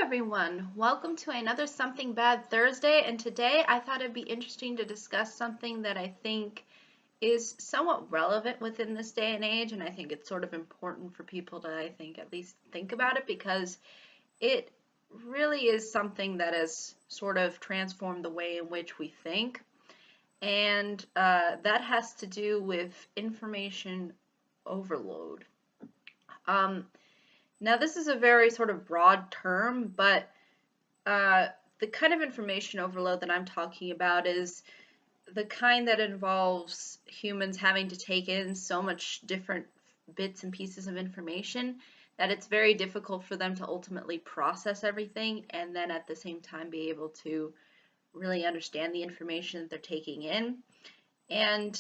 everyone, welcome to another Something Bad Thursday, and today I thought it'd be interesting to discuss something that I think is somewhat relevant within this day and age, and I think it's sort of important for people to, I think, at least think about it because it really is something that has sort of transformed the way in which we think, and that has to do with information overload. Um, Now, this is a very sort of broad term, but the kind of information overload that I'm talking about is the kind that involves humans having to take in so much different bits and pieces of information that it's very difficult for them to ultimately process everything and then at the same time be able to really understand the information that they're taking in. And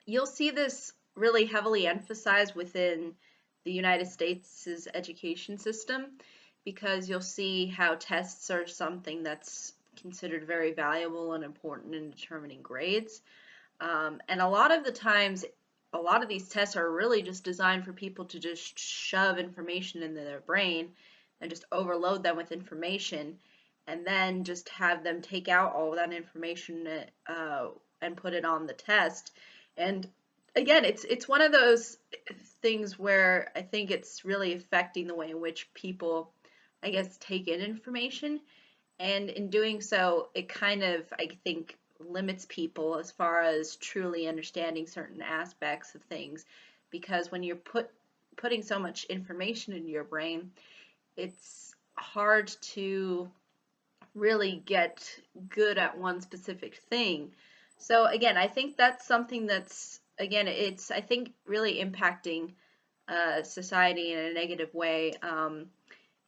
you'll see this really heavily emphasized within the United States' education system because you'll see how tests are something that's considered very valuable and important in determining grades. And a lot of the times, a lot of these tests are really just designed for people to just shove information into their brain and just overload them with information and then just have them take out all of that information and put it on the test. And again, it's one of those things where I think it's really affecting the way in which people, I guess, take in information. And in doing so, it kind of, I think, limits people as far as truly understanding certain aspects of things. Because when you're putting so much information into your brain, it's hard to really get good at one specific thing. So again, I think that's something that's, again, it's, I think, really impacting society in a negative way.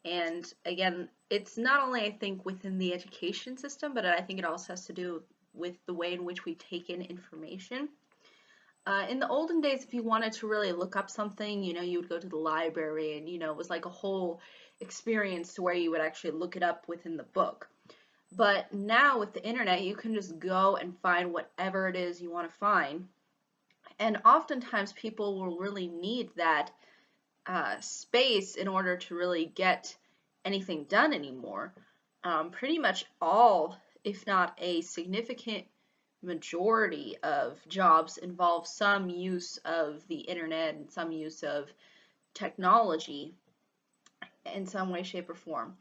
And again, it's not only, I think, within the education system, but I think it also has to do with the way in which we take in information. In the olden days, if you wanted to really look up something, you would go to the library and, it was like a whole experience to where you would actually look it up within the book. But now with the internet, you can just go and find whatever it is you want to find. And oftentimes people will really need that space in order to really get anything done anymore. Pretty much all, if not a significant majority of jobs involve some use of the internet and some use of technology in some way, shape, or form.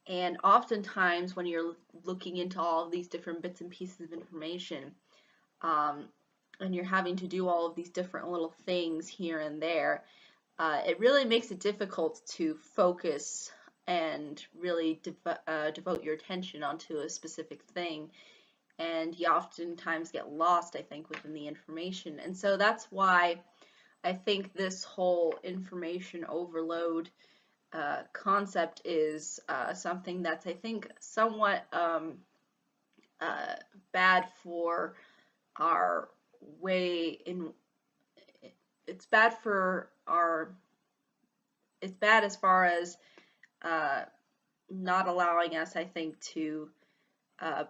And oftentimes when you're looking into all of these different bits and pieces of information, and you're having to do all of these different little things here and there, it really makes it difficult to focus and really devote your attention onto a specific thing. And you oftentimes get lost, I think, within the information. And so that's why I think this whole information overload concept is something that's, I think, somewhat bad for our way in. It's bad for our. It's bad as far as not allowing us, I think, to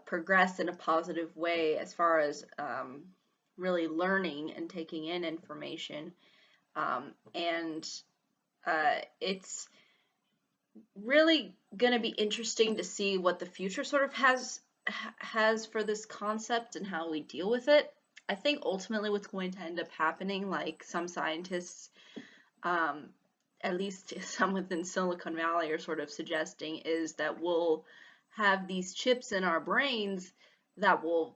progress in a positive way as far as really learning and taking in information. And it's really going to be interesting to see what the future sort of has for this concept and how we deal with it. I think ultimately what's going to end up happening, like some scientists, at least some within Silicon Valley are sort of suggesting, is that we'll have these chips in our brains that will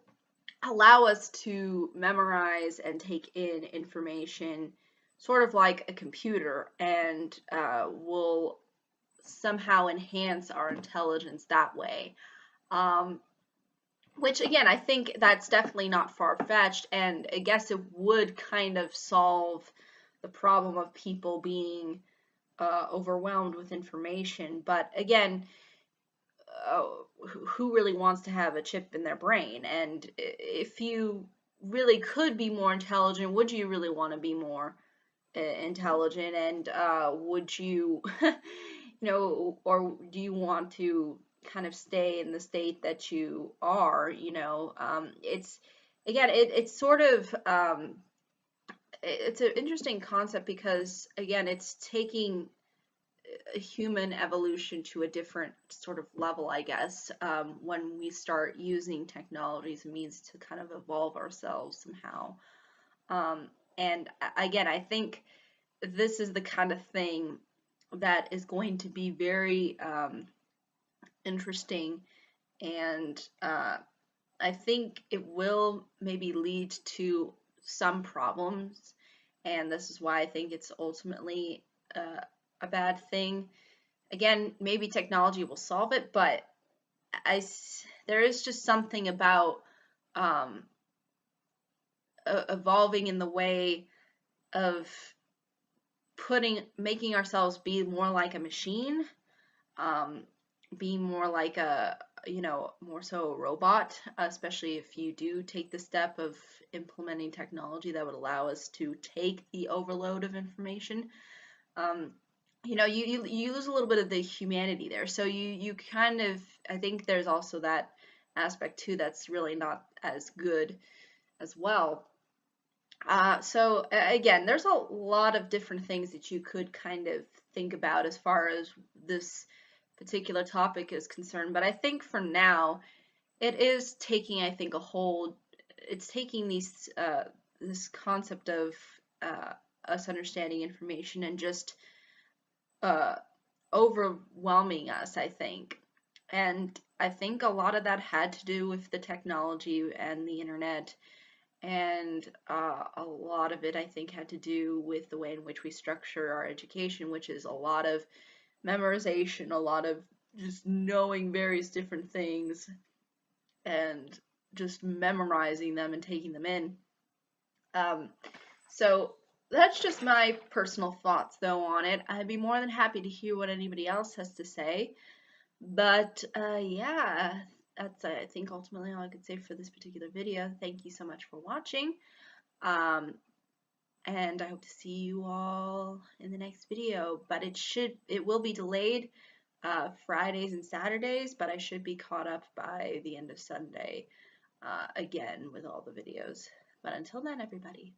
allow us to memorize and take in information sort of like a computer, and will somehow enhance our intelligence that way. Which again, I think that's definitely not far-fetched, and I guess it would kind of solve the problem of people being overwhelmed with information. But again, who really wants to have a chip in their brain? And if you really could be more intelligent, would you really want to be more intelligent? And would you, or do you want to kind of stay in the state that you are? It's, again, it's sort of, it's an interesting concept because, again, it's taking human evolution to a different sort of level, I guess, when we start using technology as a means to kind of evolve ourselves somehow. And again, I think this is the kind of thing that is going to be very interesting, and I think it will maybe lead to some problems, and this is why I think it's ultimately a bad thing. Again, maybe technology will solve it, but there is just something about um, evolving in the way of making ourselves be more like a machine, um, be more like more so a robot, especially if you do take the step of implementing technology that would allow us to take the overload of information. Um, you lose a little bit of the humanity there. So you kind of, I think there's also that aspect too that's really not as good as well. So again, there's a lot of different things that you could kind of think about as far as this particular topic is concerned, but I think for now it is taking, I think, it's taking this concept of us understanding information and just uh, overwhelming us, I think. And I think a lot of that had to do with the technology and the internet, and a lot of it, I think, had to do with the way in which we structure our education, which is a lot of memorization, a lot of just knowing various different things and just memorizing them and taking them in. Um, so that's just my personal thoughts, though, on it. I'd be more than happy to hear what anybody else has to say. But yeah, that's I think ultimately all I could say for this particular video. Thank you so much for watching. Um, and I hope to see you all in the next video. But it will be delayed Fridays and Saturdays, but I should be caught up by the end of Sunday again with all the videos. But until then, everybody.